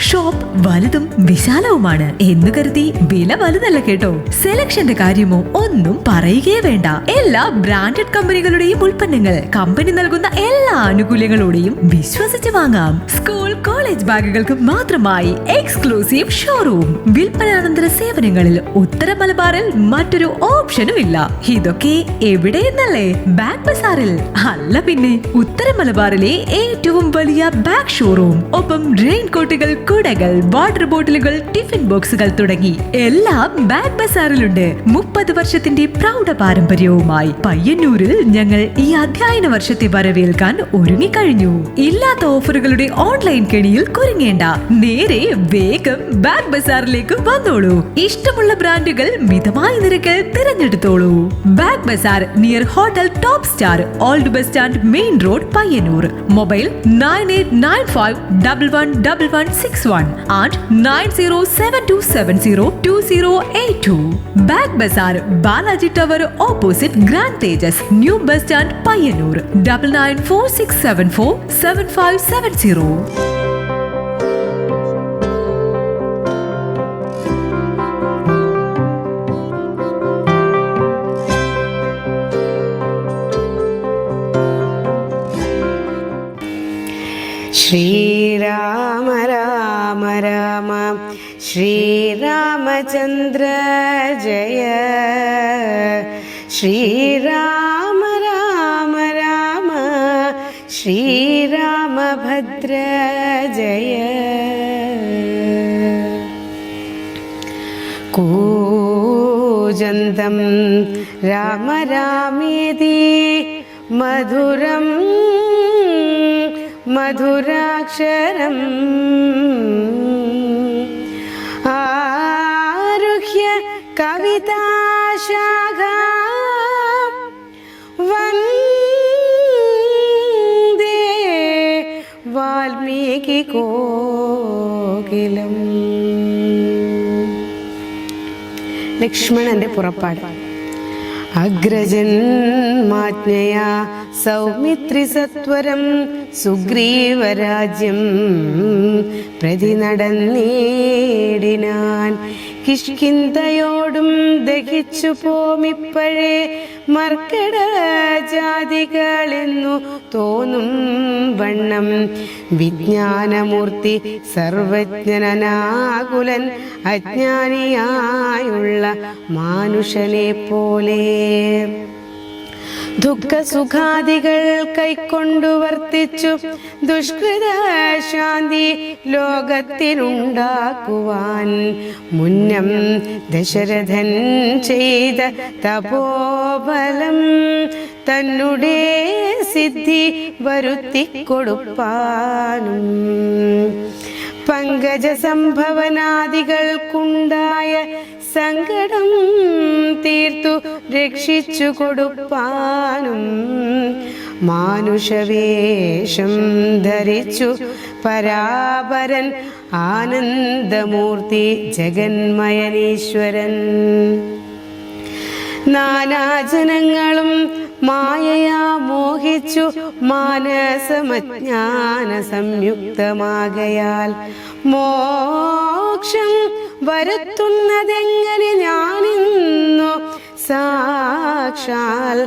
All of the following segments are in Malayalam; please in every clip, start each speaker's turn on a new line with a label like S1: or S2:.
S1: ഷോപ്പ് വലുതും വിശാലവുമാണ് എന്ന് കരുതി വില വലുതല്ല കേട്ടോ. സെലക്ഷന്റെ കാര്യമോ ഒന്നും പറയുകയേ വേണ്ട. എല്ലാ ബ്രാൻഡഡ് കമ്പനികളുടെയും ഉൽപ്പന്നങ്ങൾ കമ്പനി നൽകുന്ന എല്ലാ ആനുകൂല്യങ്ങളോടെയും വിശ്വസിച്ച് വാങ്ങാം. സ്കൂൾ കോളേജ് ബാഗുകൾക്ക് മാത്രമായി എക്സ്ക്ലൂസീവ് ഷോറൂം. വിൽപ്പനാനന്തര സേവനങ്ങളിൽ ഉത്തര മലബാറിൽ മറ്റൊരു ഓപ്ഷനും ഇല്ല. ഇതൊക്കെ എവിടെയെന്നല്ലേ? ബാഗ് ബസാറിൽ. അല്ല പിന്നെ, ഉത്തര മലബാറിലെ ഏറ്റവും വലിയ ബാഗ് ഷോറൂം. ഒപ്പം റെയിൻ കോട്ടുകൾ, കുടകൾ, വാട്ടർ ബോട്ടിലുകൾ, ടിഫിൻ ബോക്സുകൾ തുടങ്ങി എല്ലാം ബാഗ് ബസാറിലുണ്ട്. 30 വർഷത്തിന്റെ പ്രൗഢ പാരമ്പര്യവുമായി പയ്യന്നൂരിൽ ഞങ്ങൾ ഈ അധ്യയന വർഷത്തെ വരവേൽക്കാൻ ഒരുങ്ങിക്കഴിഞ്ഞു. ഇല്ലാത്ത ഓഫറുകളുടെ ഓൺലൈൻ കെണിയിൽ കുരുങ്ങേണ്ട. നേരെ വേഗം ബാഗ് ബസാറിലേക്ക് വന്നോളൂ. ഇഷ്ടമുള്ള ബ്രാൻഡുകൾ മിതമായ നിരക്കിൽ തിരഞ്ഞെടുത്തോളൂ. Bag bazaar near hotel top star, old bus stand, main road, Payyanur. Mobile 9895111161 and 9072702082. Bag bazaar, Balaji tower opposite grand Tejas, new bus stand, Payyanur. 9946747570.
S2: Shri Rama Rama Rama Shri Ramachandra ജയ. ശ്രീരാമ രാമ രാമ ശ്രീരാമഭദ്ര ജയ. കൂജന്തം രാമ രാമേതി മധുരം മധുരാക്ഷരം ആരുഹ്യ കവിതാശാഖാ വന്ദേ വാൽമീകി കോകിലം. ലക്ഷ്മണന്റെ പുറപ്പാട്. അഗ്രജന്മാജ്ഞയാ സൗമിത്രി സത്വരം സുഗ്രീവരാജ്യം പ്രതി നടന്നേടിനാൻ. കിഷ്കിന്ധയോടും ദഹിച്ചു പോമിപ്പഴേ മർക്കട ജാതികളെന്നു തോന്നും വണ്ണം. വിജ്ഞാനമൂർത്തി സർവജ്ഞനാകുലൻ അജ്ഞാനിയായുള്ള മാനുഷനെ പോലെ ദുഃഖസുഖാദികൾ കൈക്കൊണ്ടു വർത്തിച്ചു ദുഷ്കൃത ശാന്തി ലോകത്തിനുണ്ടാക്കുവാൻ മുന്നം ദശരഥൻ ചെയ്ത തപോബലം തന്നുടെ സിദ്ധി വരുത്തിക്കൊടുപ്പാനും പങ്കജ സംഭവനാദികൾക്കുണ്ടായ സങ്കടം തീർത്തു രക്ഷിച്ചു കൊടുപ്പാനും മാനുഷവേഷം ധരിച്ചു പരാപരൻ ആനന്ദമൂർത്തി ജഗന്മയനീശ്വരൻ. നാനാജനങ്ങളും മായയാ മോഹിച്ചു മാനസമജ്ഞാന സംയുക്തമാകയാൽ മോക്ഷം വരുത്തുന്നതെങ്ങനെ ഞാനിന്നു സാക്ഷാൽ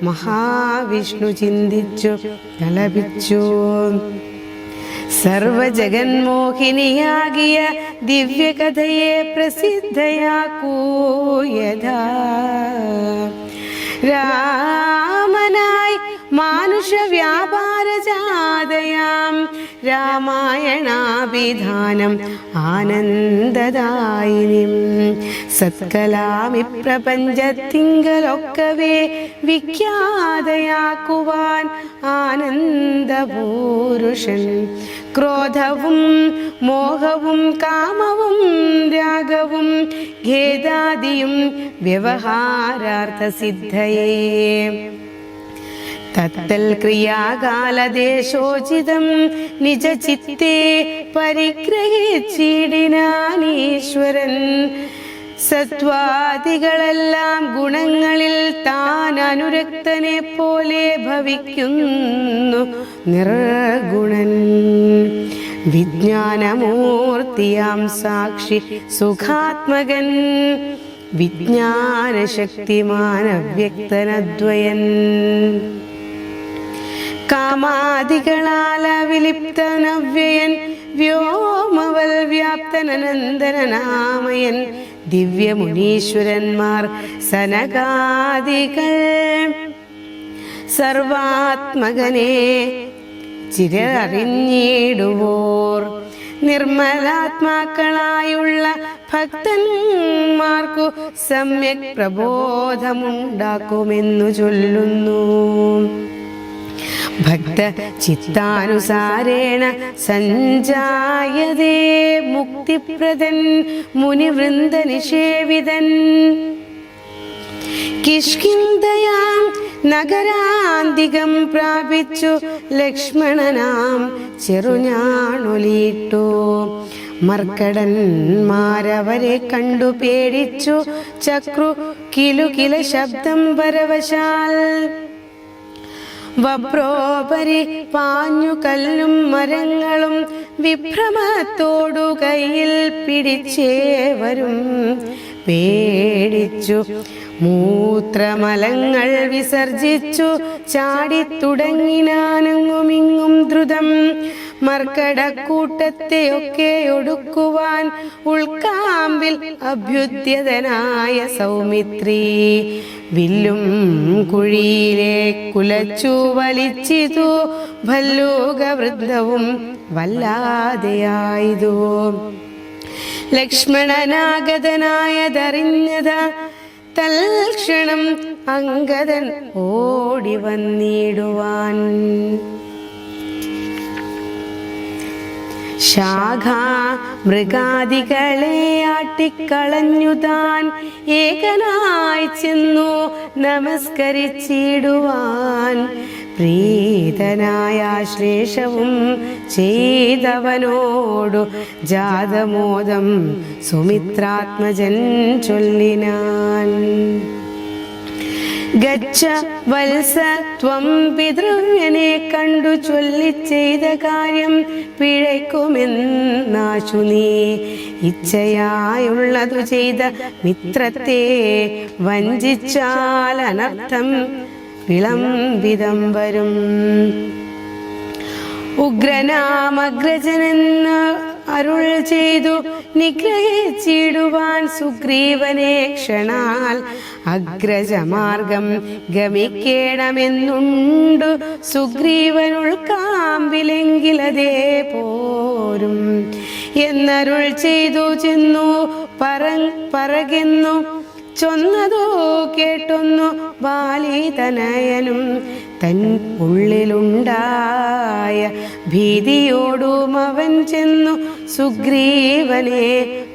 S2: മഹാവിഷ്ണു ചിന്തിച്ചു കലപിച്ചു. സർവജഗന്മോഹിനിയാകിയ ദിവ്യകഥയെ പ്രസിദ്ധയാക്കൂ യഥാ. രാമനായി മാനുഷ വ്യാപാരജാതയാം രാമായണാഭിധാനം ആനന്ദദായിനിം സത്കലാമി പ്രപഞ്ചത്തിങ്കലൊക്കവേ വിഖ്യാതയാക്കുവാൻ ആനന്ദപൂരുഷൻ. ക്രോധവും മോഹവും കാമവും രാഗവും ഖേദാദിയും വ്യവഹാരാർത്ഥ സിദ്ധയേ തത്തൽ ക്രിയാകാലദേശോചിതം നിജ ചിത്തേ പരിഗ്രഹിച്ചിടിനാനീശ്വരൻ. സത്വാദികളെല്ലാം ഗുണങ്ങളിൽ താൻ അനുരക്തനെ പോലെ ഭവിക്കുന്നു നിർഗുണൻ. വിജ്ഞാനമൂർത്തിയാം സാക്ഷി സുഖാത്മകൻ വിജ്ഞാനശക്തിമാൻ അവ്യക്തനദ്വയൻ കാമാദികളാൽ വിലിപ്തനവ്യയൻ വ്യോമവൽ വ്യാപ്തനനന്ദനാമയൻ ദിവ്യമുനീശ്വരന്മാർ സനകാദികൾ സർവാത്മകനെ ചിരറിഞ്ഞിടുവോർ നിർമ്മലാത്മാക്കളായുള്ള ഭക്തന്മാർക്കു സമ്യക് പ്രബോധമുണ്ടാക്കുമെന്നു ചൊല്ലുന്നു. ഭക്ത ചിത്താനുസാരേണ സഞ്ജായതേ മുക്തിപ്രദൻ മുനിവൃന്ദ നിഷേവിതൻ കിഷ്കിന്ധയാം നഗരാന്തികം പ്രാപിച്ചു ലക്ഷ്മണനാം ചെറുഞാണൊലിയിട്ടു മർക്കടന്മാരവരെ കണ്ടു പേടിച്ചു ചക്രു കിലുകില ശബ്ദം പരവശാൽ വപ്രോപരി പാഞ്ഞു കല്ലും മരങ്ങളും വിഭ്രമത്തോടു കയ്യിൽ പിടിച്ചേവരും പേടിച്ചു മൂത്രമലങ്ങൾ വിസർജിച്ചു ചാടിത്തുടങ്ങിനാനങ്ങുമിങ്ങും ദ്രുതം മർക്കടക്കൂട്ടത്തെയൊക്കെ ഒടുക്കുവാൻ ഉൾക്കാമ്പിൽ അഭ്യുദ്യതനായ സൗമിത്രി വില്ലും കുഴിയിലെ കുലച്ചു വലിച്ചിതു ഭല്ലൂകവൃന്ദവും വല്ലാതെയായതു ലക്ഷ്മണനാഗതനായതറിഞ്ഞത തൽക്ഷണം അംഗദൻ ഓടി വന്നിടുവാൻ ശാഖാ മൃഗാദികളെ ആട്ടിക്കളഞ്ഞു താൻ ഏകനായി ചെന്നു നമസ്കരിച്ചിടുവാൻ പ്രീതനായ ശ്ലേഷവും ചെയ്തവനോടു ജാതമോദം സുമിത്രാത്മജൻ ചൊല്ലിനാൻ ഗച്ഛ വത്സ ത്വം പിതൃവ്യനെ കണ്ടു ചൊല്ലി ചെയ്ത കാര്യം പിഴയ്ക്കുമെന്നാശു നീ ഇച്ഛയായുള്ളതു ചെയ്ത മിത്രത്തെ വഞ്ചിച്ചാൽ അനർത്ഥം വിളംബിതം വരും ഉഗ്രനാമഗ്രജനെന്ന് അരുൾ ചെയ്തു നിഗ്രഹിച്ചിടുവാൻ സുഗ്രീവനെ ക്ഷണാൽ അഗ്രജമാർഗം ഗമിക്കേണമെന്നുണ്ടു സുഗ്രീവനുൾക്കാമ്പിലെങ്കിലതേ പോരും എന്നരുൾ ചെയ്തു ചെന്നു പറകെന്നു ചൊന്നതോ കേട്ടൊന്നു ബാലിതനയനും തൻ ഉള്ളിലുണ്ടായ ഭീതിയോടും അവൻ ചെന്നു സുഗ്രീവനെ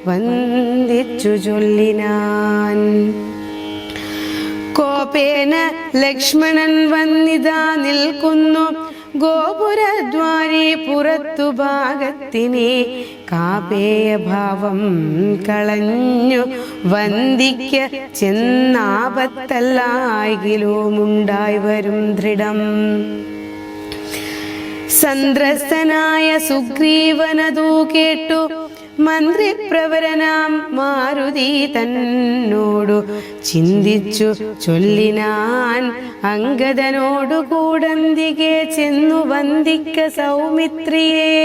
S2: വന്ദിച്ചു ചൊല്ലിനാൻ കോപേന ലക്ഷ്മണൻ വന്നിതാ നിൽക്കുന്നു ഗോപുരദ്വാരി പുറത്തു ഭാഗത്തിനെ കാപേയഭാവം കളഞ്ഞു വന്ദിക്ക ചെന്നാപത്തല്ലായെങ്കിലുമുണ്ടായി വരും ദൃഢം സന്ത്രസ്തനായ സുഗ്രീവനതു കേട്ടു മന്ത്രിപ്രവരനാം മാരുതി തന്നോടു ചിന്തിച്ചു ചൊല്ലിനാൻ അംഗദനോടു കൂടന്തികെ ചെന്നു വന്ദിക്ക സൗമിത്രിയെ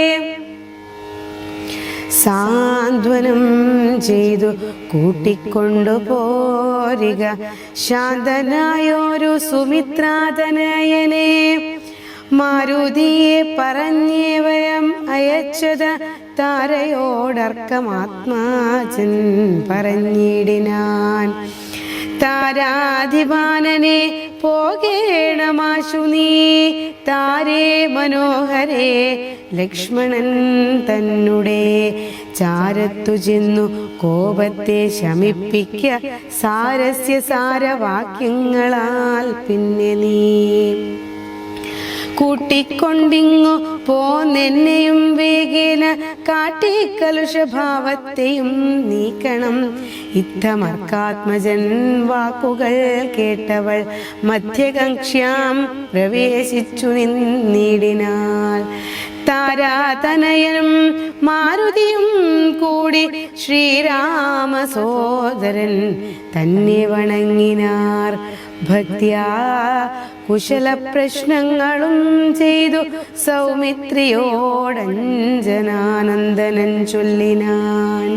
S2: സാന്ത്വനം ചെയ്തു കൂട്ടിക്കൊണ്ടു പോരിക ശാന്തനായൊരു സുമിത്രാതനയനെ മാരുതിയെ പറഞ്ഞേവരം അയച്ചത താരയോടർക്കമാത്മാജൻ പറഞ്ഞിടിനാൻ താരാധിപാനനെ പോകേണമാശു നീ താരേ മനോഹരേ ലക്ഷ്മണൻ തന്നുടെ ചാരത്തു ചെന്നു കോപത്തെ ശമിപ്പിക്ക സാരസ്യ സാരവാക്യങ്ങളാൽ പിന്നെ നീ കൂട്ടിക്കൊണ്ടിങ്ങു പോന്നെന്നെയും വേഗേന കാട്ടിക്കലുഷഭാവത്തെയും നീക്കണം ഇത്തമർക്കാത്മജൻ വാക്കുകൾ കേട്ടവൾ മധ്യകക്ഷ്യാം പ്രവേശിച്ചു നിന്നിടിനാൾ താരാതനയനും മാരുതിയും കൂടി ശ്രീരാമ സോദരൻ തന്നെ വണങ്ങിനാർ. ഭക്ത്യാ കുശല പ്രശ്നങ്ങളും ചെയ്തു സൗമിത്രിയോടഞ്ജനാനന്ദനൻ ചൊല്ലിനാൻ.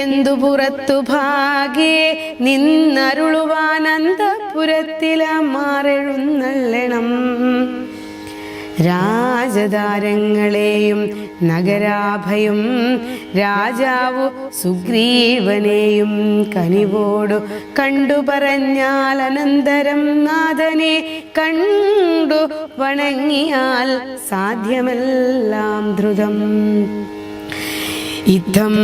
S2: എന്തു പുറത്തു ഭാഗ്യേ നിന്നരുളുവാൻ അന്തപുരത്തിലമാറെഴുന്നള്ളണം. രാജധാരങ്ങളെയും നഗരാഭയും രാജാവു സുഗ്രീവനെയും കനിവോടു കണ്ടു പറഞ്ഞാൽ അനന്തരം നാഥനെ കണ്ടു വണങ്ങിയാൽ സാധ്യമെല്ലാം ധൃതം. യുദ്ധം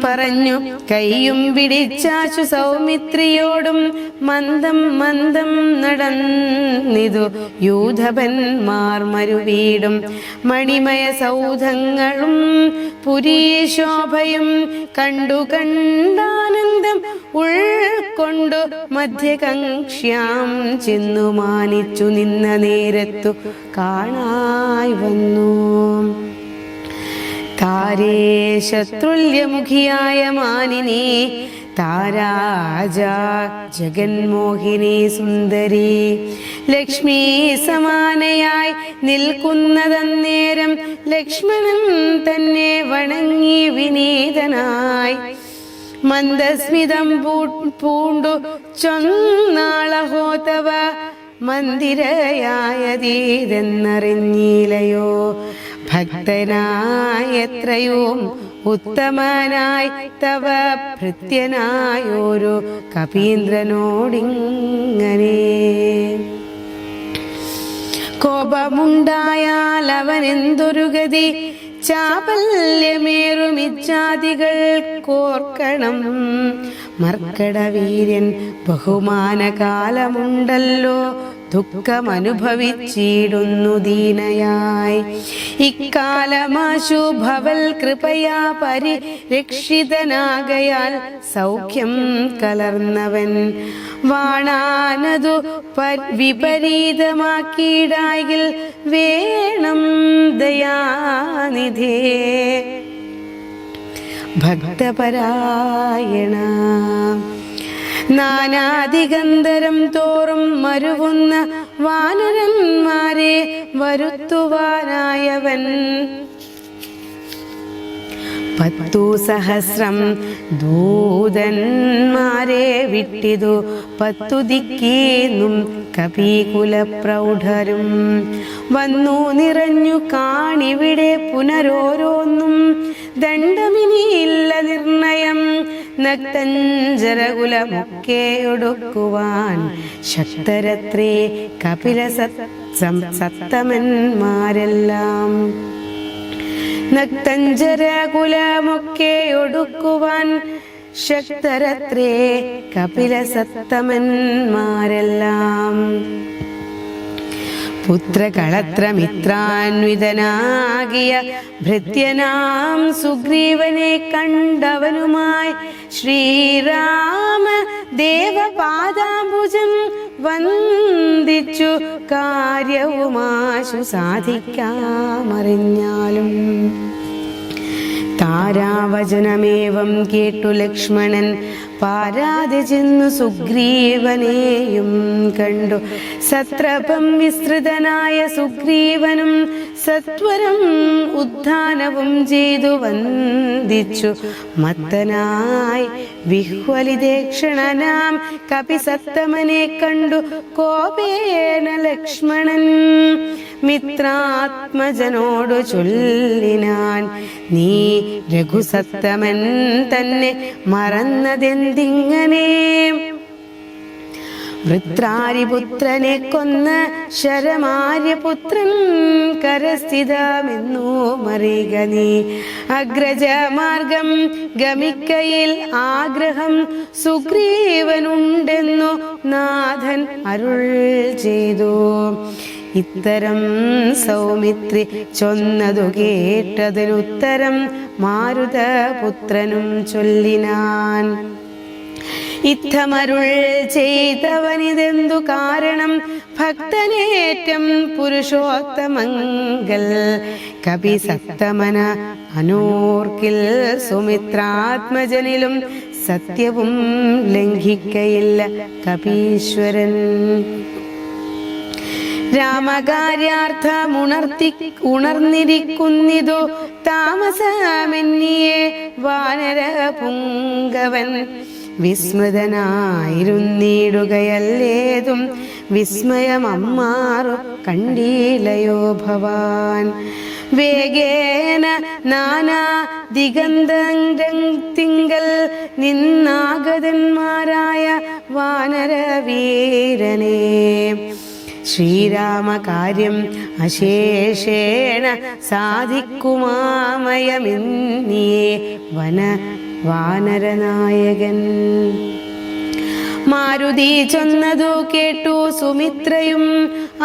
S2: പറഞ്ഞു കൈയും പിടിച്ചാശു സൗമിത്രിയോടും മന്ദം മന്ദം നടന്നിതു യൂഥപന്മാർ മരുവീടും മണിമയ സൗധങ്ങളും പുരീശോഭയും കണ്ടു കണ്ടാനന്ദം ഉൾക്കൊണ്ടു മധ്യകക്ഷ്യാം ചെന്നു മാനിച്ചു നിന്ന നേരത്തു കാണായി വന്നു. താരേ ശത്രുല്യമുഖിയായ മാനിനി താരാജ ജഗന്മോഹിനി സുന്ദരി ലക്ഷ്മി സമാനയായി നിൽക്കുന്നതന്നേരം ലക്ഷ്മണൻ തന്നെ വണങ്ങി വിനീതനായി മന്ദസ്മിതം പൂണ്ടു ചൊന്നാളഹോ തവ മന്ദിരയായതീതെന്നറിഞ്ഞില്ലയോ. ഭക്തനായ എത്രയും ഉത്തമനായി തവ ഭൃത്യനായൊരു കപീന്ദ്രനോടിങ്ങനെ കോപമുണ്ടായാൽ അവനെന്തൊരു ഗതി ചാപല്യമേറുമിച്ഛാദികൾ കോർക്കണം. മർക്കടവീര്യൻ ബഹുമാനകാലമുണ്ടല്ലോ ദുഃഖമനുഭവിച്ചിടുന്നു ദീനയായി. ഇക്കാലമാശു ഭവൽ കൃപയാ പരിരക്ഷിതനാകയാൽ സൗഖ്യം കലർന്നവൻ വാണാനതു വിപരീതമാക്കിയിടായിൽ വേണം ദയാനിധേ ഭക്തപരായണ. നാനാദിഗന്ധരം തോറും മരുവുന്ന വാനരന്മാരെ വരുത്തുവാനായവൻ 10,000 ദൂതന്മാരെ വിട്ടിതു 10 ദിക്കേന്നും കപികുല പ്രൗഢരും വന്നു നിറഞ്ഞു കാണിവിടെ പുനരോരോന്നും ദണ്ഡമിനിയില്ല നിർണയം. നക്തഞ്ചരകുലമൊക്കെ ഒടുക്കുവാൻ ശക്തരത്രേ കപില സത്തമന്മാരെല്ലാം. നക്തഞ്ചരകുലമൊക്കെ ഒടുക്കുവാൻ ശക്തരത്രേ കപില സത്തമന്മാരെല്ലാം. പുത്രകളത്രമിത്രാന്വിതനാകിയ ഭൃത്യനാം സുഗ്രീവനെ കണ്ടവനുമായി ശ്രീരാമ ദേവപാദാംബുജം വന്ദിച്ചു കാര്യവുമാശു സാധിക്കാമറിഞ്ഞാലും. താരാവചനമേവം കേട്ടു ലക്ഷ്മണൻ പാരാതെ ചെന്നു സുഗ്രീവനെയും കണ്ടു. സത്രപം വിസ്തൃതനായ സുഗ്രീവനും സത്വരം ഉദ്ധാനവും ചെയ്തു വന്ദിച്ചു മത്തനായി വിഹ്വലിതേക്ഷണനാം കപിസത്തമനെ കണ്ടു കോപേന ലക്ഷ്മണൻ മിത്രാത്മജനോടു ചൊല്ലിനാൻ. നീ രഘുസത്തമൻ തന്നെ മറന്നതെന്തിങ്ങനെ? വൃത്രാരിപുത്രനെ കൊന്ന ശരമാര്യപുത്രൻ കരസ്ഥിതമെന്നു മറിക നീ. അഗ്രജമാർഗം ഗമിക്കയിൽ ആഗ്രഹം സുഗ്രീവനുണ്ടെന്നു നാഥൻ അരുൾ ചെയ്തു. ഇത്തരം സൗമിത്രി ചൊന്നതു കേട്ടതിനുത്തരം മാരുതപുത്രനും ചൊല്ലിനാൻ. ഇത്തമരുൾ ചെയ്തവനിതെന്തു കാരണം ഭക്തനേറ്റം പുരുഷോത്തമങ്കൽ കപി സത്തമന അനോർക്കിൽ സുമിത്രാത്മജനിലും സത്യവും ലംഘിക്കയില്ല കപീശ്വരൻ. രാമകാര്യാർത്ഥമുണർന്നിരിക്കുന്നിതു താമസമെന്നിയെ വാനര പുങ്കവൻ വിസ്മൃതനായിരുന്നിടുകയല്ലേതും വിസ്മയമമ്മാറു കണ്ടീലയോ ഭവാൻ. വേഗേന നാനാ ദിഗന്ധത്തിങ്കൽ നിന്നാഗതന്മാരായ വാനരവീരനെ ശ്രീരാമകാര്യം അശേഷേണ സാധിക്കുമാമയമിന്നിയേ വാനരനായകൻ. മാരുതി ചൊന്നതു കേട്ടു സുമിത്രയും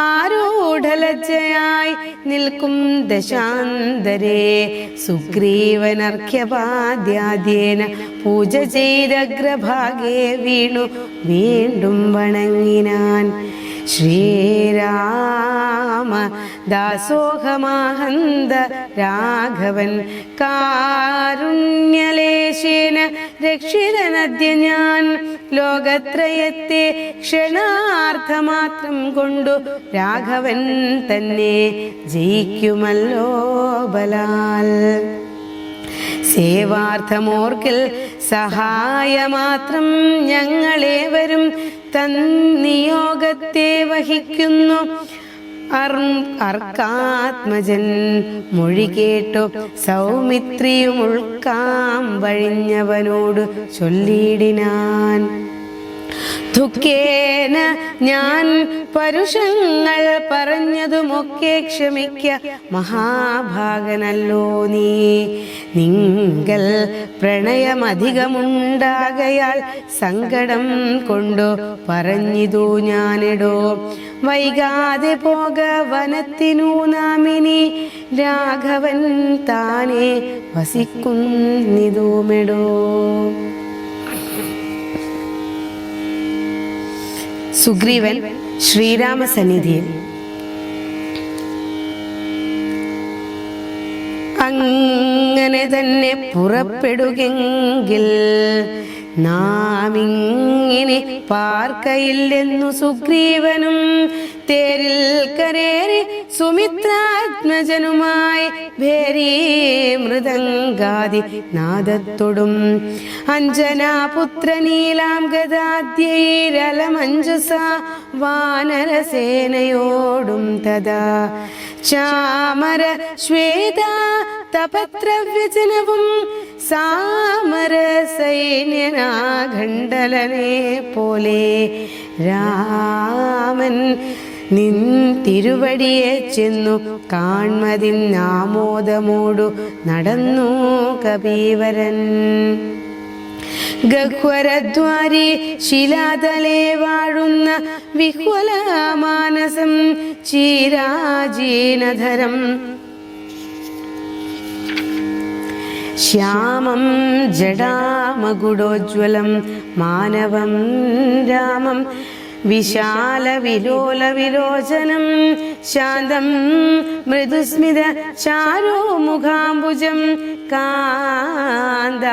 S2: ആരൂഢലജ്ജയായി നിൽക്കും ദശാന്തരേ സുഗ്രീവനർഘ്യപാദ്യാദ്യേന പൂജ ചെയ്തഗ്രഭാഗേ വീണു വീണ്ടും വണങ്ങിനാൻ. ശ്രീരാമ ദാസോഹമാഹന്ത രാഘവൻ കാരുണ്യലേശേന രക്ഷിതനദ്യ ഞാൻ ലോകത്രയത്തെ ക്ഷണാർത്ഥമാത്രം കൊണ്ടു രാഘവൻ തന്നെ ജയിക്കുമല്ലോ ബലാൽ. സേവാർത്ഥമോർക്കിൽ സഹായമാത്രം ഞങ്ങളേവരും തന്നിയോഗത്തെ വഹിക്കുന്നു. അർക്കാത്മജൻ മൊഴി കേട്ടു സൗമിത്രിയും ഉൾക്കാം വഴിഞ്ഞവനോട് ചൊല്ലിയിടിനാൻ. ദുഃഖേന ഞാൻ പരുഷങ്ങൾ പറഞ്ഞതുമൊക്കെ ക്ഷമിക്ക മഹാഭാഗനല്ലോ നീ. നിങ്കൽ പ്രണയമധികമുണ്ടാകയാൽ സങ്കടം കൊണ്ടു പറഞ്ഞിതു ഞാനിടോ. വൈകാതെ പോക വനത്തിനു നാമിനി രാഘവൻ താനെ വസിക്കുന്നിതുമെടോ. സുഗ്രീവൻ ശ്രീരാമസന്നിധിയിൽ. അങ്ങനെ തന്നെ പുറപ്പെടുകെങ്കിൽ നാമിങ്ങനെ പാർക്കയില്ലെന്നു സുഗ്രീവനും തേരിൽ കരേറി സുമിത്രാത്മജനുമായി ഭേരീ മൃദംഗാദി നാദത്തൊടും അഞ്ജനാപുത്ര നീലാം ഗദാദ്യൈരലമഞ്ജസ വാനരസേനയോടും തഥാ ചാമര ശ്വേത തപത്രവ്യജനവും സാമര സൈന്യനാഖണ്ഡലനെ പോലെ രാമൻ നിൻ തിരുവടിയെ ചെന്നു കാൺമതിന്നാമോദമോടു നടന്നു കപീവരൻ. ഗഹ്വരദ്വാരി ശിലാതലേ വാഴുന്ന വിഹ്വലമാനസം ചീരാജീനധരം ശ്യാമം ജടാമകുടോജ്വലം മാനവം രാമം വിശാല വിലോല വിലോചനം ശാന്തം മൃദുസ്മിത ചാരോ മുഖാംബുജം കാന്ത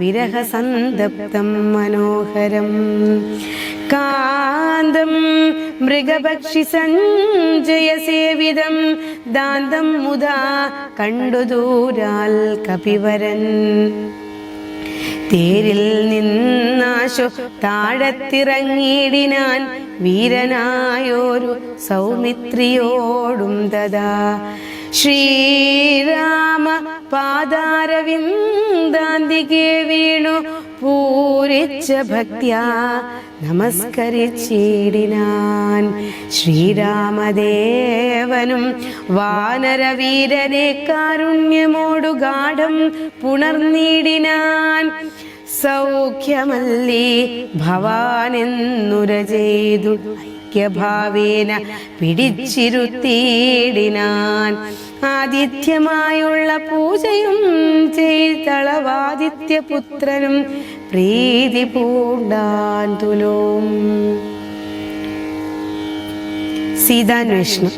S2: വിരഹ സന്തപ്തം മനോഹരം കാന്തം മൃഗപക്ഷി സഞ്ജയ സേവിതം ദാന്തം മുദാ കണ്ടു ദൂരാൽ കപിവരൻ. തേരിൽ നിന്നാശു താഴത്തിറങ്ങിയിടിനാൻ വീരനായോരു സൗമിത്രിയോടും തഥാ ശ്രീരാമ പാദാരവിന്ദാന്തികെ വീണു പൂരിച്ച ഭക്ത്യാ നമസ്കരിച്ചിടിനാൻ. ശ്രീരാമദേവനും വാനരവീരനെ കാരുണ്യമോടു ഗാഠം പുണർന്നിടിനാൻ. സൗഖ്യമല്ലി ഭവാനെന്നുര ചെയ്തു ഐക്യഭാവേന പിടിച്ചിരുത്തിയിടിനാൻ. ആതിഥ്യമായുള്ള പൂജയും ചെയ്തളവാദിത്യപുത്രനും പ്രീതി പൂണ്ടാൻ തുലോം. സീതാന്വേഷണം.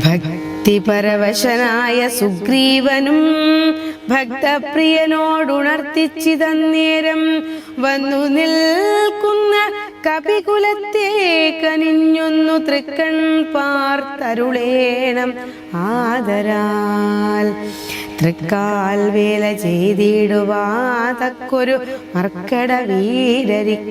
S2: ഭക്തിപരവശനായ സുഗ്രീവനും ഭക്തപ്രിയനോടുണർത്തിച്ചിതന്നേരം വന്നു നിൽക്കുന്ന കപികുലത്തെ കനിഞ്ഞൊന്നു തൃക്കൺ പാർത്തരുളേണം ആദരാൽ. തൃക്കാൽ വേല ചെയ്തിടുവാതക്കൊരു മർക്കട വീരരിക്കാണായതൊക്കവേ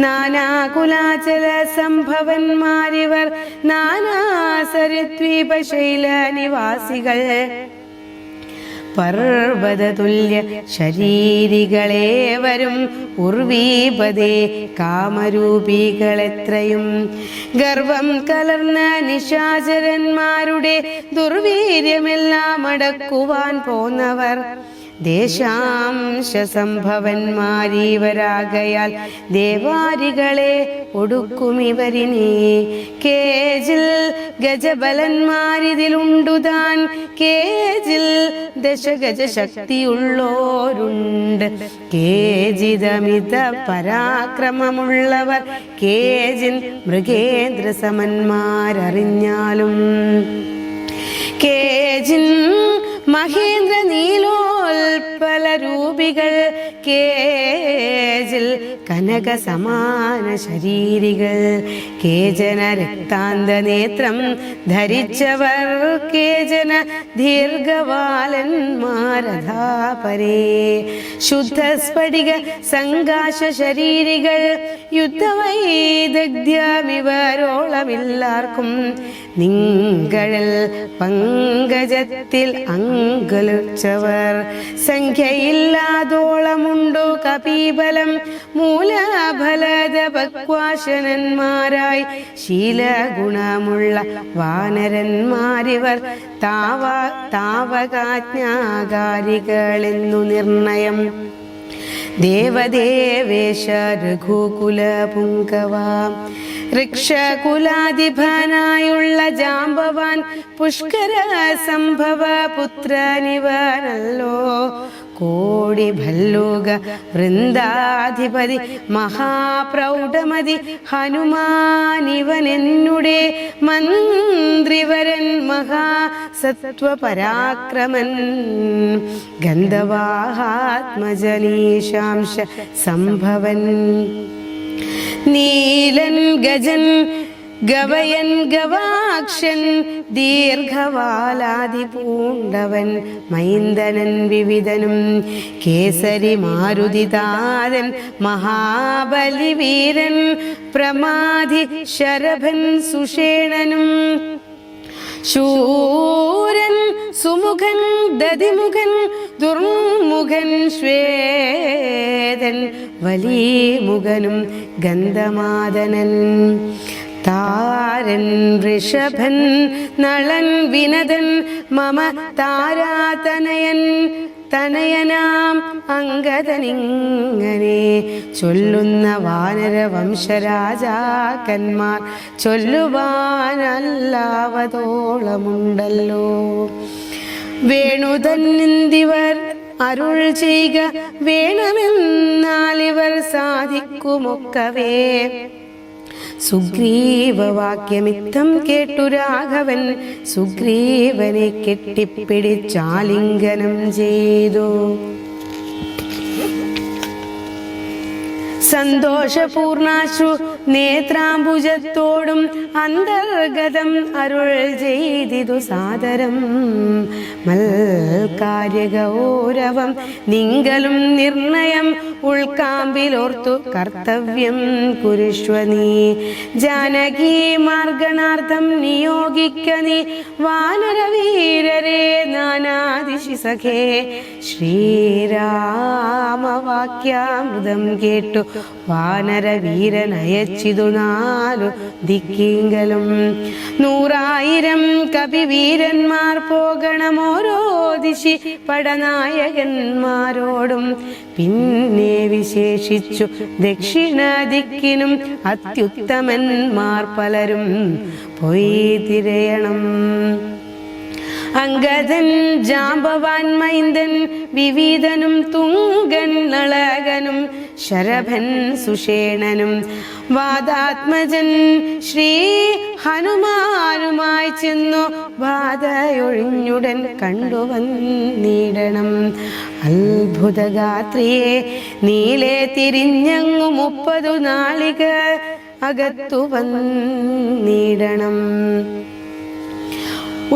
S2: നാനാകുലാചല സംഭവന്മാരിവർ നാനാസരദ്വീപശൈല നിവാസികൾ പർവ്വതതുല്യ ശരീരികളേവരും ഉർവീപതേ കാമരൂപികളെത്രയും ഗർവം കലർന്ന നിശാചരന്മാരുടെ ദുർവീര്യമെല്ലാം അടക്കുവാൻ പോന്നവർ ദേശാംശ സംഭവന്മാരീവരാകയാൽ ദേവാരികളെ ഒടുക്കുമിവരിനെ കേജിൽ ഗജബലന്മാരിതിലുണ്ടുതാൻ കേജിൽ ദശഗജ ശക്തിയുള്ളോരുണ്ട് കേജിതമിത പരാക്രമമുള്ളവർ കേജിൻ മൃഗേന്ദ്ര സമന്മാരറിഞ്ഞാലും കേജിൻ മഹേന്ദ്ര നീലോൽപല രൂപികൾ കേജിൽ കനക സമാന ശരീരികൾ കേജന രക്താന്ത നേത്രം ധരിച്ചവർ കേജന ദീർഘവാലന്മാരധാപരേ ശുദ്ധ സ്ഫടിക സംഘാശ ശരീരികൾ യുദ്ധവൈദഗ്ധ്യമിവരോളമില്ലാർക്കും നിങ്ങളിൽ പങ്കജത്തിൽ അങ്കലുച്ചവർ സംഖ്യയില്ലാതോളമുണ്ടോ കപീബലം മൂലഫലത ഭക്വാശനന്മാരായി ശീലഗുണമുള്ള വാനരന്മാരിവർ താവകാജ്ഞാകാരികളെന്നു നിർണയം ദേവദേവേശ രഘുകുല പുങ്കവാം ഋക്ഷകുലാധിപനായുള്ള ജാമ്പവാൻ പുഷ്കര സംഭവ പുത്രനിവനല്ലോ കോടി ഭല്ലൂക വൃന്ദാധിപതി മഹാപ്രൗഢമതി ഹനുമാനിവനെന്നുടെ മന്ത്രിവരൻ മഹാസത്വപരാക്രമൻ ഗന്ധവാഹാത്മജനീശാംശ സംഭവൻ നീലൻ ഗജൻ ഗവയൻ ഗവാക്ഷൻ ദീർഘവാലാതി പൂണ്ടവൻ മൈന്ദനൻ വിവിധനും കേസരി മാരുതിതാരൻ മഹാബലി വീരൻ പ്രമാധി ശരഭൻ സുഷേണനും ശൂരൻ സുമുഖൻ ദതിമുഖൻ ദുർമുഖൻ ശ്വേതൻ വലിമുഖനും ഗന്ധമാദനൻ താരൻ ഋഷഭൻ നളൻ വിനദൻ മമ താരാതനയൻ തനയനാം അംഗദനിങ്ങനെ ചൊല്ലുന്ന വാനര വംശരാജാക്കന്മാർ ചൊല്ലുവാനല്ലാവതോളമുണ്ടല്ലോ വേണുതന്നിന്ദിവർ അരുൾ ചെയ്യുക വേണമെന്നാലിവർ സാധിക്കുമൊക്കവേ സുഗ്രീവവാക്യമിത്തം കേട്ടു രാഘവൻ സുഗ്രീവനെ കെട്ടിപ്പിടിച്ചാലിംഗനം ചെയ്തു സന്തോഷപൂർണാശു നേത്രാംബുജത്തോടും അന്തർഗതം അരുൾ ചെയ്തിതു സാദരം മൽകാര്യഗൗരവം നിങ്കലും നിർണയം ഉൾക്കാമ്പിലോർത്തു കർത്തവ്യം കുരുഷ്വ നീ ജാനകി മാർഗണാർത്ഥം നിയോഗിക്ക നീ വാനരവീരരെ നാനാദിശി സഖേ ശ്രീരാമവാക്യാമൃതം കേട്ടു വാനരവീരനയച്ചിതു നാലു ദിക്കിങ്കലും 100,000 കപിവീരന്മാർ പോകണമോരോ ദിശി പടനായകന്മാരോടും പിന്നെ വിശേഷിച്ചു ദക്ഷിണ ദിക്കിനും അത്യുത്തമന്മാർ പലരും പോയി തിരയണം അംഗദൻ ജാമ്പവാൻ മൈന്ദൻ വിവിധനും തുങ്കൻ നളകനും ശരഭൻ സുഷേണനും വാദാത്മജൻ ശ്രീ ഹനുമാനുമായി ചെന്നു ബാധയൊഴിഞ്ഞുടൻ കണ്ടുവന്നിടണം. അത്ഭുതഗാത്രിയെ നീളെ തിരിഞ്ഞങ്ങു 30 നാളിക അകത്തു വന്നിടണം.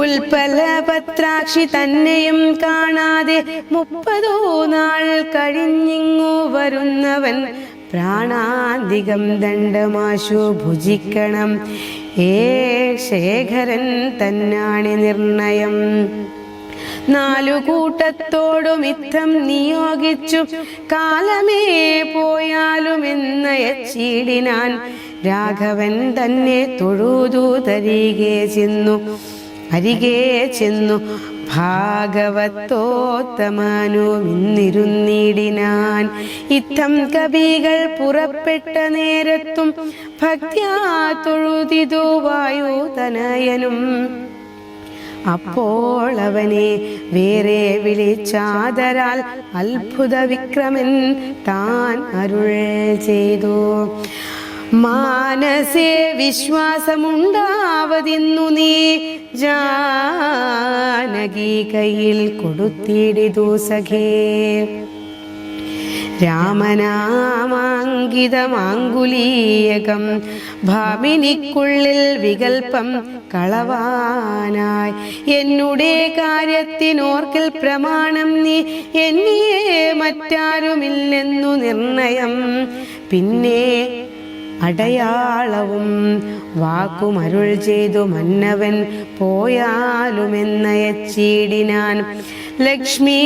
S2: ഉൽപ്പലപത്രാക്ഷി തന്നെയും കാണാതെ 30 നാൾ കഴിഞ്ഞിങ്ങു വരുന്നവൻ പ്രാണാന്തികം ദണ്ഡമാശു ഭുജിക്കണം. ശേഖരൻ തന്നാണി നിർണയം. 4 കൂട്ടത്തോടും യുദ്ധം നിയോഗിച്ചു കാലമേ പോയാലുമെന്നയച്ചിടിനാൻ. രാഘവൻ തന്നെ തൊഴുതു അരികെ ചെന്നു ഭാഗവത്തോത്തമനുമിന്നിരുന്നിടിനാൻ. യുദ്ധം കവികൾ പുറപ്പെട്ട നേരത്തും ഭക്ത്യാ തൊഴുതിതു വായുതനയനും. അപ്പോൾ അവനെ വേറെ വിളിച്ചാദരാൽ അത്ഭുത വിക്രമൻ താൻ അരുൾ ചെയ്തു. മാനസേ വിശ്വാസമുണ്ടാവതിന്നു നീ ജാനകി കയ്യിൽ കൊടുത്തിടിതു സഖേ. രാമനാമാങ്കിതമാങ്കുലീയകം ഭാമിനിക്കുള്ളിൽ വികൽപ്പം കളവാനായി. എന്നുടെ കാര്യത്തിനോർക്കിൽ പ്രമാണം നീ എന്നിയെ മറ്റാരുമില്ലെന്നു നിർണയം. പിന്നെ അടയാളവും വാക്കുമരുൾ ചെയ്തു മന്നവൻ പോയാലുമെന്നയച്ചിടിനാൻ. ലക്ഷ്മീ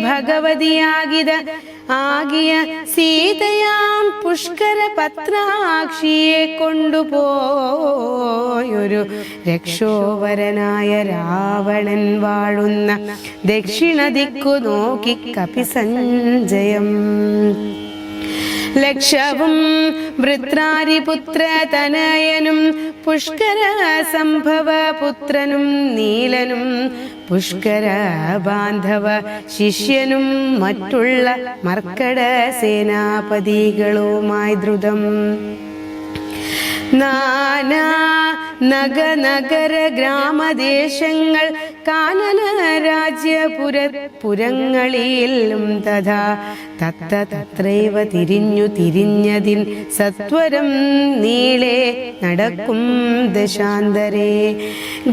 S2: ഭഗവതിയാകിയ സീതയാം പുഷ്കര പത്രാക്ഷിയെ കൊണ്ടുപോയൊരു രക്ഷോവരനായ രാവണൻ വാഴുന്ന ദക്ഷിണ ദിക്കു നോക്കി കപിസഞ്ജയം. ലക്ഷവും വൃത്രാരിപുത്ര തനയനും പുഷ്കര സംഭവ പുത്രനും നീലനും പുഷ്കര ബാന്ധവ ശിഷ്യനും മറ്റുള്ള മർക്കട സേനാപതികളുമായി ദ്രുതം നാനാ നഗര ഗ്രാമദേശങ്ങൾ കാനന രാജ്യപുരങ്ങളിലും തഥാ തത്രൈവ തിരിഞ്ഞതിൻ സത്വരം നീളെ നടക്കും ദശാന്തരേ.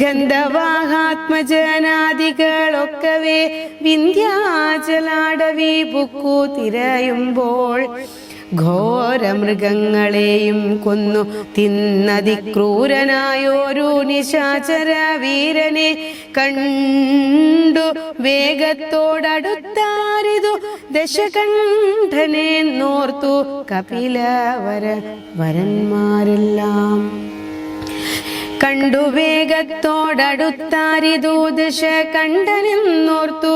S2: ഗന്ധവാഹാത്മജനാദികളൊക്കവേ വിന്ധ്യാചലാടവി പുക്കു തിരയുമ്പോൾ ഘോരമൃഗങ്ങളെയും കൊന്നു തിന്നതിക്രൂരനായോരു നിശാചര വീരനെ കണ്ടു വേഗത്തോടടുത്താരിതു ദശകണ്ഠനെ നോർത്തു വരന്മാരെല്ലാം. കണ്ടു വേഗത്തോടടുത്താരിതു ദശകണ്ഠനെന്നോർത്തു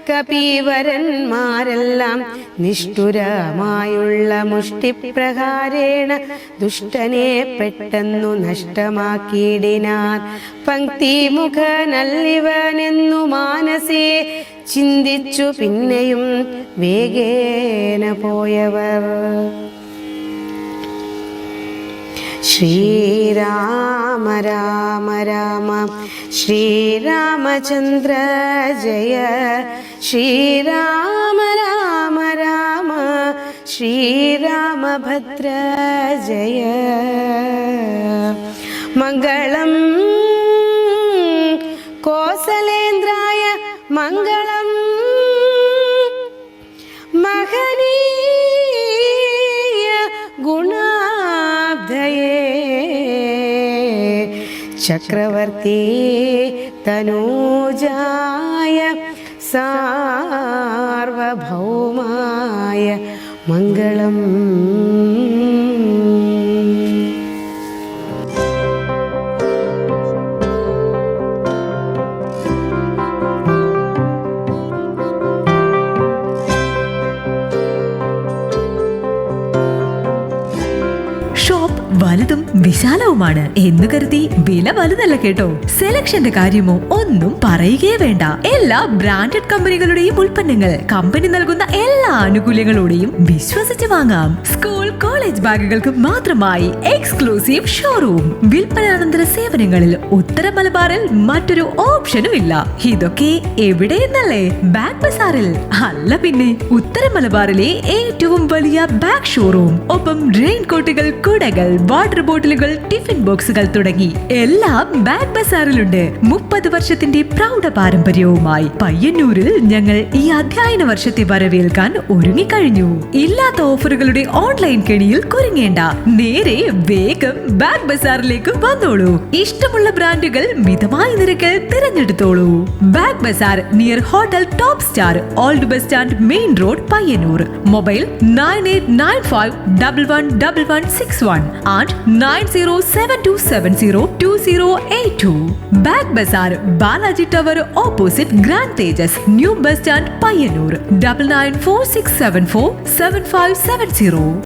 S2: കപിവരന്മാരെല്ലാം. നിഷ്ഠുരമായുള്ള മുഷ്ടിപ്രഹാരേണ ദുഷ്ടനെ പെട്ടെന്നു നഷ്ടമാക്കിയിടിനാർ. പങ്ക്തിമുഖനല്ലിവനെന്നു മാനസേ ചിന്തിച്ചു പിന്നെയും വേഗേന പോയവർ. ശ്രീരാമ രാമ രാമ ശ്രീരാമചന്ദ്ര ജയ. ശ്രീരാമ രാമ രാമ ശ്രീരാമഭദ്ര ജയ. മംഗളം കോസലേന്ദ്രായ മംഗളം മഹനീയ ഗുണാബ്ധയേ. ചക്രവർത്തി തനൂജായ സാർവഭൗമായ മംഗളം.
S1: ഷോപ്പ് വലുതും വിശാല വിശാലവുമാണ് എന്ന് കരുതി വില വലുതല്ല കേട്ടോ. സെലക്ഷന്റെ കാര്യമോ ഒന്നും പറയുകയേ വേണ്ട. എല്ലാ ബ്രാൻഡഡ് കമ്പനികളുടെയും ഉൽപ്പന്നങ്ങൾ കമ്പനി നൽകുന്ന എല്ലാ ആനുകൂല്യങ്ങളോടെയും വിശ്വസിച്ച് വാങ്ങാം. സ്കൂൾ കോളേജ് ബാഗുകൾക്ക് മാത്രമായി എക്സ്ക്ലൂസീവ് ഷോറൂം. വിൽപ്പനാനന്തര സേവനങ്ങളിൽ ഉത്തര മലബാറിൽ മറ്റൊരു ഓപ്ഷനും ഇല്ല. ഇതൊക്കെ എവിടെയെന്നല്ലേ? ബാഗ് ബസാറിൽ. അല്ല പിന്നെ, ഉത്തര മലബാറിലെ ഏറ്റവും വലിയ ബാഗ് ഷോറൂം. ഒപ്പം റെയിൻ കോട്ടുകൾ, കുടകൾ, വാട്ടർ ബോട്ടിലുകൾ, ടിഫിൻ ബോക്സുകൾ തുടങ്ങി എല്ലാം ബാഗ് ബസാറിലുണ്ട്. 30 വർഷത്തിന്റെ പ്രൗഢ പാരമ്പര്യവുമായി പയ്യന്നൂരിൽ ഞങ്ങൾ ഈ അധ്യയന വർഷത്തെ വരവേൽക്കാൻ ഒരുങ്ങിക്കഴിഞ്ഞു. ഇല്ലാത്ത ഓഫറുകളുടെ ഓൺലൈൻ കെണിയിൽ കുരുങ്ങേണ്ട. നേരെ വേഗം ബാഗ് ബസാറിലേക്ക് വന്നോളൂ. ഇഷ്ടമുള്ള ബ്രാൻഡുകൾ മിതമായ നിരക്കിൽ തിരഞ്ഞെടുത്തോളൂ. Bag bazaar near hotel top star, old bus stand, main road, Payyanur. Mobile 9895111161 and 9072702082. Bag bazaar, Balaji tower opposite grand Tejas, new bus stand, Payyanur. 9946747570.